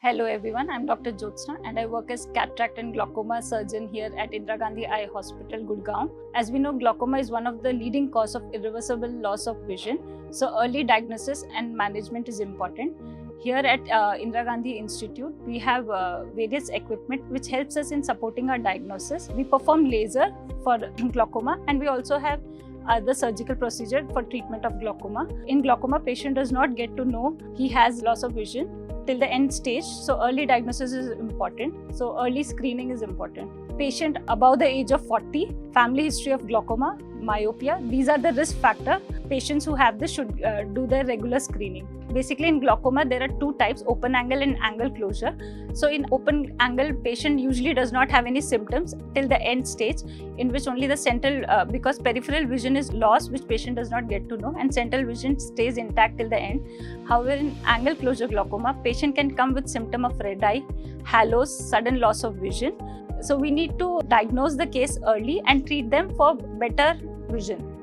Hello everyone, I'm Dr. Jyotsna and I work as cataract and glaucoma surgeon here at Indira Gandhi Eye Hospital, Gurgaon. As we know, glaucoma is one of the leading cause of irreversible loss of vision. So early diagnosis and management is important. Here at Indira Gandhi Institute, we have various equipment which helps us in supporting our diagnosis. We perform laser for glaucoma and we also have the surgical procedure for treatment of glaucoma. In glaucoma, patient does not get to know he has loss of vision till the end stage. So early diagnosis is important. So early screening is important. Patient above the age of 40, family history of glaucoma, myopia, these are the risk factor. Patients who have this should do their regular screening. Basically in glaucoma, there are two types, open angle and angle closure. So in open angle, patient usually does not have any symptoms till the end stage, in which only the central, because peripheral vision is lost, which patient does not get to know, and central vision stays intact till the end. However, in angle closure glaucoma, patient can come with symptom of red eye, halos, sudden loss of vision. So we need to diagnose the case early and treat them for better vision.